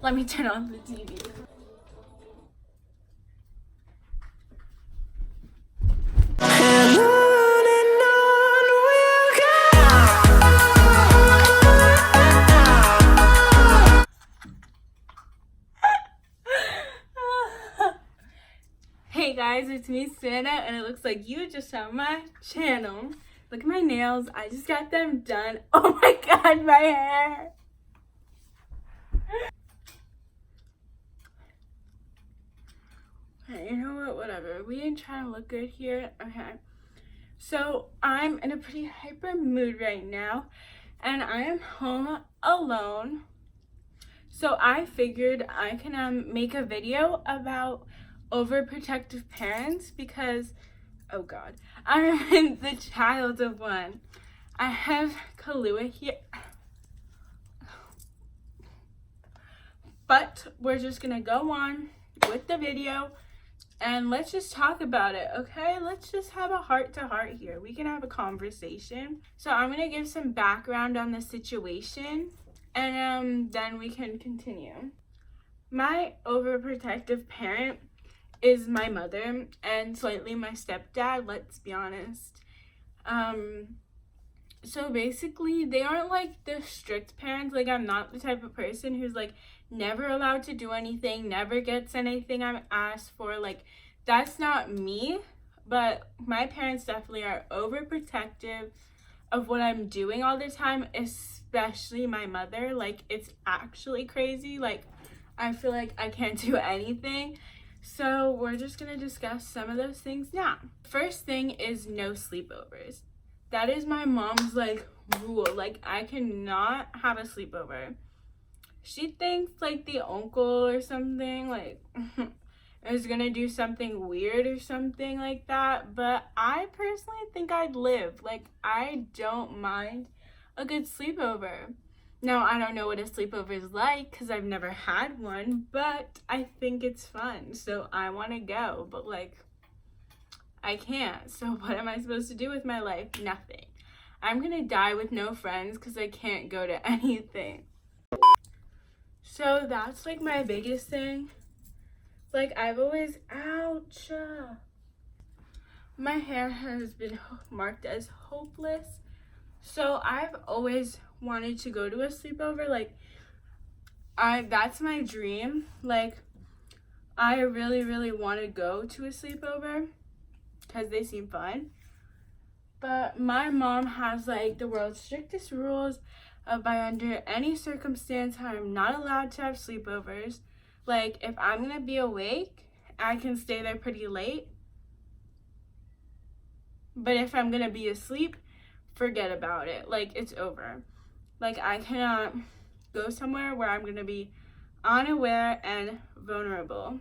Let me turn on the TV. Hey guys, it's me, Santa, and it looks like you just saw my channel. Look at my nails. I just got them done. Oh my god, my hair. Okay, you know what? Whatever. We ain't trying to look good here. Okay. So I'm in a pretty hyper mood right now, and I am home alone. So I figured I can make a video about overprotective parents because, oh god, I'm the child of one. I have Kahlua here, but we're just gonna go on with the video and let's just talk about it, okay? Let's just have a heart-to-heart here. We can have a conversation. So I'm gonna give some background on the situation, and then we can continue. My overprotective parent is my mother and slightly my stepdad, let's be honest. So basically, they aren't like the strict parents. Like, I'm not the type of person who's like never allowed to do anything, never gets anything I'm asked for. Like, that's not me. But my parents definitely are overprotective of what I'm doing all the time, especially my mother. Like, it's actually crazy. Like, I feel like I can't do anything. So we're just gonna discuss some of those things now. First thing is no sleepovers. That is my mom's like rule. Like, I cannot have a sleepover. She thinks like the uncle or something like is gonna do something weird or something like that. But I personally think I'd live. Like, I don't mind a good sleepover. Now, I don't know what a sleepover is like because I've never had one, but I think it's fun. So I want to go, but like, I can't. So what am I supposed to do with my life? Nothing. I'm going to die with no friends because I can't go to anything. So that's like my biggest thing. Like, I've always, ouch. My hair has been marked as hopeless. So I've always wanted to go to a sleepover. Like, that's my dream. Like, I really want to go to a sleepover because they seem fun. But my mom has like the world's strictest rules of by under any circumstance I'm not allowed to have sleepovers. Like, if I'm gonna be awake, I can stay there pretty late. But if I'm gonna be asleep, forget about it. Like, it's over. Like, I cannot go somewhere where I'm gonna be unaware and vulnerable.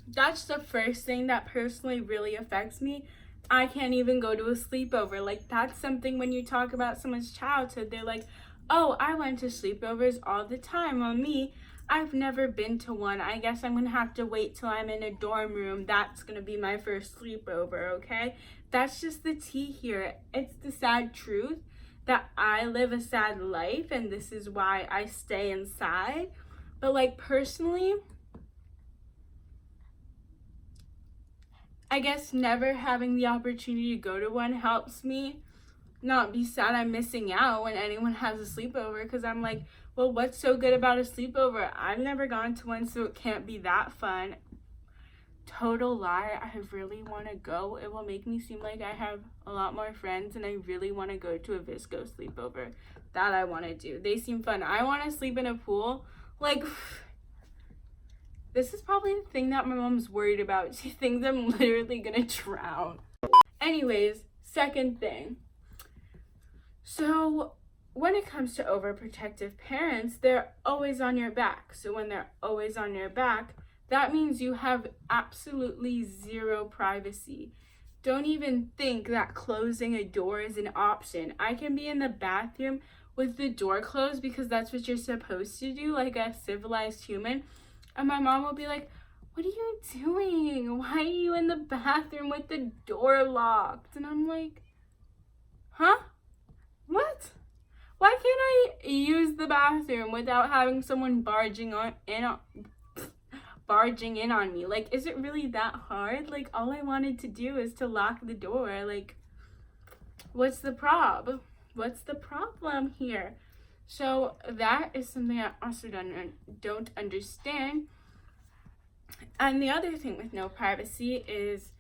That's the first thing that personally really affects me. I can't even go to a sleepover. Like, that's something when you talk about someone's childhood, they're like, oh, I went to sleepovers all the time. Well, me, I've never been to one. I guess I'm gonna have to wait till I'm in a dorm room. That's gonna be my first sleepover, okay? That's just the tea here. It's the sad truth that I live a sad life and this is why I stay inside. But like, personally, I guess never having the opportunity to go to one helps me not be sad I'm missing out when anyone has a sleepover, because I'm like, well, what's so good about a sleepover? I've never gone to one, so it can't be that fun. Total lie. I really want to go. It will make me seem like I have a lot more friends, and I really want to go to a Visco sleepover. That I want to do. They seem fun. I want to sleep in a pool. Like, this is probably the thing that my mom's worried about. She thinks I'm literally gonna drown. Anyways, second thing. So when it comes to overprotective parents, they're always on your back. So when they're always on your back, that means you have absolutely zero privacy. Don't even think that closing a door is an option. I can be in the bathroom with the door closed because that's what you're supposed to do, like a civilized human. And my mom will be like, what are you doing? Why are you in the bathroom with the door locked? And I'm like, huh? What? Why can't I use the bathroom without having someone barging in on me? Like, is it really that hard? Like, all I wanted to do is to lock the door. Like, what's the prob? What's the problem here? So that is something I also don't understand. And the other thing with no privacy is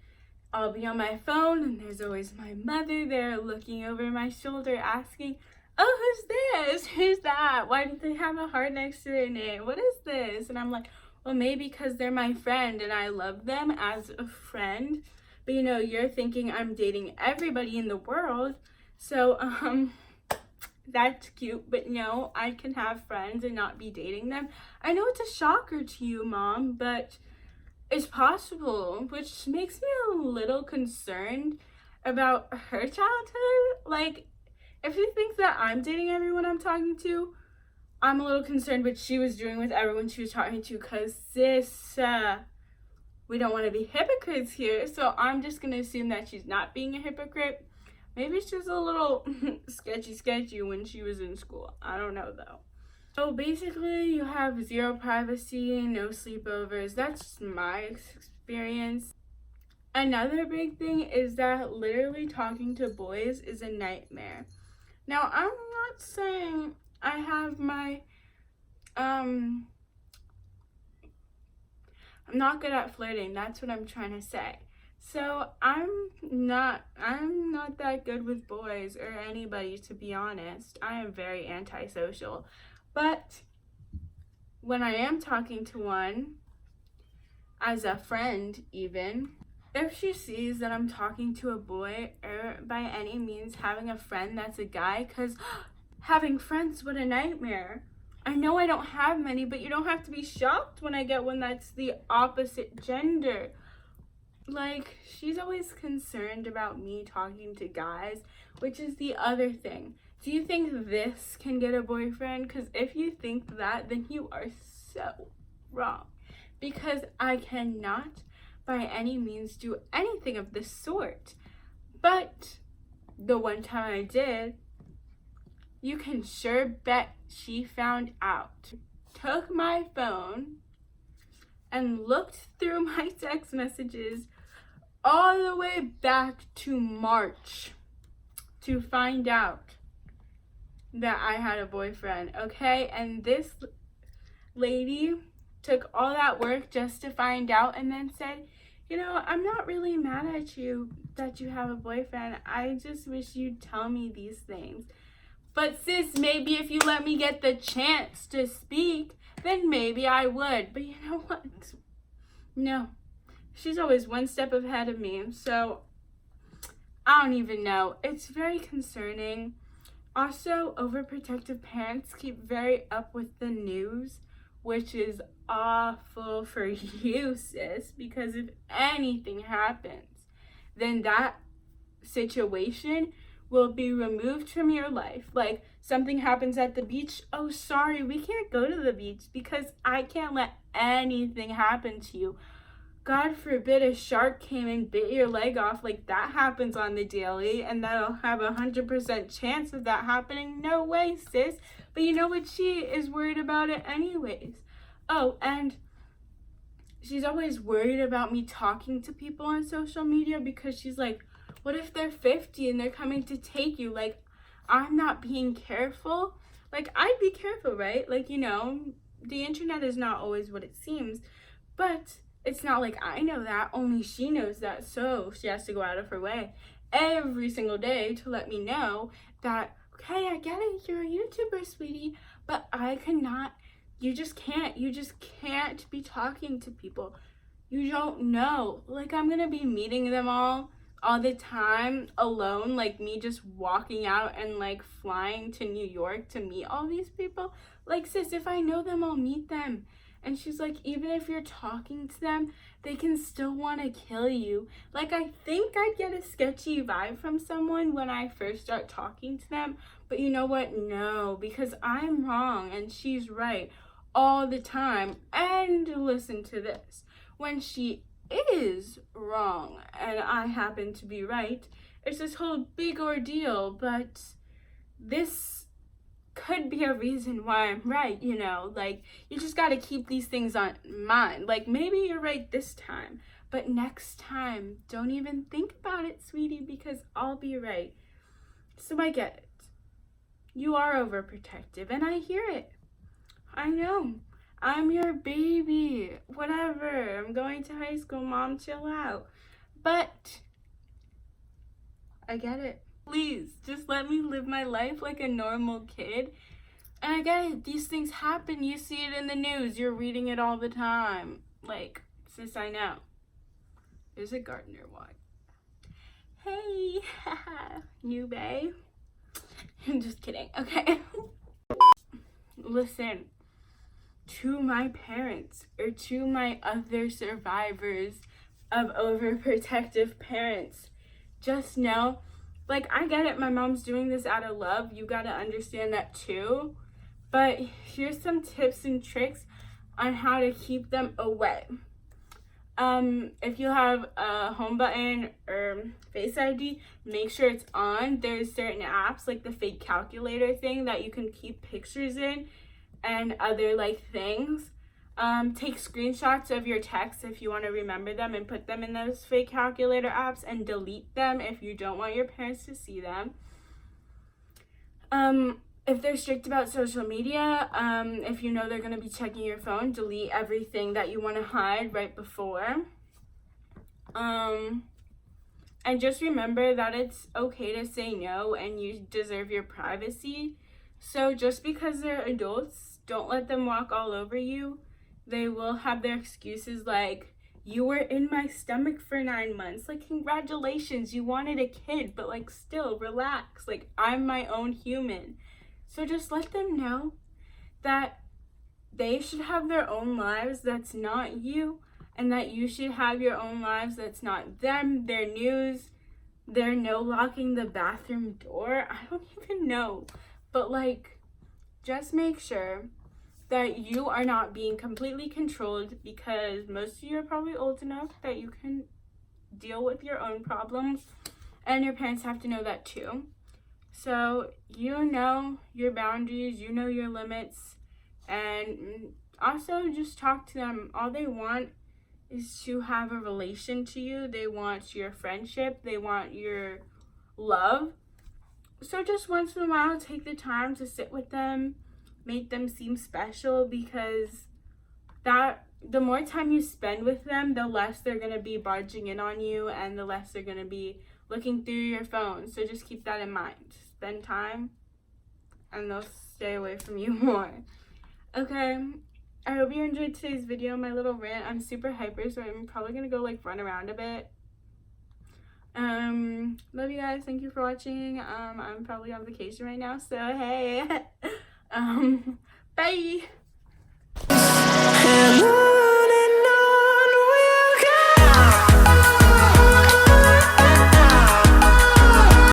I'll be on my phone and there's always my mother there looking over my shoulder asking, oh, who's this? Who's that? Why do they have a heart next to their name? What is this? And I'm like, well, maybe because they're my friend and I love them as a friend. But you're thinking I'm dating everybody in the world. So, that's cute, but no, I can have friends and not be dating them. I know it's a shocker to you, Mom, but it's possible, which makes me a little concerned about her childhood. Like, if you think that I'm dating everyone I'm talking to, I'm a little concerned what she was doing with everyone she was talking to, because sis, we don't want to be hypocrites here, so I'm just going to assume that she's not being a hypocrite. Maybe she's a little sketchy when she was in school. I don't know, though. So basically, you have zero privacy, no sleepovers. That's my experience. Another big thing is that literally talking to boys is a nightmare. Now, I'm not saying I have my, I'm not good at flirting. That's what I'm trying to say. So I'm not that good with boys or anybody, to be honest. I am very antisocial. But when I am talking to one, as a friend even, if she sees that I'm talking to a boy, or by any means having a friend that's a guy, because having friends, what a nightmare. I know I don't have many, but you don't have to be shocked when I get one that's the opposite gender. Like, she's always concerned about me talking to guys, which is the other thing. Do you think this can get a boyfriend? Because if you think that, then you are so wrong. Because I cannot, by any means, do anything of the sort. But the one time I did, you can sure bet she found out. Took my phone and looked through my text messages all the way back to March to find out that I had a boyfriend, okay? And this lady took all that work just to find out and then said, I'm not really mad at you that you have a boyfriend. I just wish you'd tell me these things. But sis, maybe if you let me get the chance to speak, then maybe I would. But you know what? No. She's always one step ahead of me. So, I don't even know. It's very concerning. Also, overprotective parents keep very up with the news, which is awful for you, sis, because if anything happens, then that situation will be removed from your life. Like, something happens at the beach, oh, sorry, we can't go to the beach because I can't let anything happen to you. God forbid a shark came and bit your leg off, like that happens on the daily, and that'll have 100% chance of that happening. No way, sis. But you know what? She is worried about it anyways. Oh, and she's always worried about me talking to people on social media because she's like, what if they're 50 and they're coming to take you? Like, I'm not being careful. Like, I'd be careful, right? Like, the internet is not always what it seems, but it's not like I know that, only she knows that, so she has to go out of her way every single day to let me know that, okay, I get it, you're a YouTuber, sweetie, but I cannot, you just can't be talking to people. You don't know. Like, I'm gonna be meeting them all the time alone, like me just walking out and like flying to New York to meet all these people. Like, sis, if I know them, I'll meet them. And she's like, even if you're talking to them, they can still want to kill you. Like, I think I'd get a sketchy vibe from someone when I first start talking to them. But you know what? No, because I'm wrong and she's right all the time. And listen to this. When she is wrong and I happen to be right, it's this whole big ordeal. But this could be a reason why I'm right, you know? Like, you just got to keep these things on mind. Like, maybe you're right this time, but next time, don't even think about it, sweetie, because I'll be right. So I get it. You are overprotective, and I hear it. I know. I'm your baby. Whatever. I'm going to high school, Mom. Chill out. But I get it. Please, just let me live my life like a normal kid. And I get it. These things happen. You see it in the news. You're reading it all the time. Like, sis, I know. There's a gardener one. Hey, new bae. I'm just kidding. Okay. Listen, to my parents or to my other survivors of overprotective parents, just know, like, I get it, my mom's doing this out of love. You gotta understand that too. But here's some tips and tricks on how to keep them away. If you have a home button or Face ID, make sure it's on. There's certain apps like the fake calculator thing that you can keep pictures in and other like things. Take screenshots of your texts if you want to remember them and put them in those fake calculator apps, and delete them if you don't want your parents to see them. If they're strict about social media, if you know they're going to be checking your phone, delete everything that you want to hide right before. And just remember that it's okay to say no and you deserve your privacy. So just because they're adults, don't let them walk all over you. They will have their excuses like, you were in my stomach for 9 months. Like, congratulations, you wanted a kid, but like, still, relax. Like, I'm my own human. So just let them know that they should have their own lives that's not you, and that you should have your own lives that's not them, their news, their no locking the bathroom door. I don't even know. But like, just make sure that you are not being completely controlled, because most of you are probably old enough that you can deal with your own problems, and your parents have to know that too. So you know your boundaries, you know your limits, and also just talk to them. All they want is to have a relation to you. They want your friendship. They want your love. So just once in a while, take the time to sit with them, make them seem special, because that the more time you spend with them, the less they're going to be barging in on you, and the less they're going to be looking through your phone. So just keep that in mind. Spend time and they'll stay away from you more. Okay, I hope you enjoyed today's video, my little rant. I'm super hyper, so I'm probably gonna go like run around a bit. Love you guys. Thank you for watching. I'm probably on vacation right now, so hey. Bye.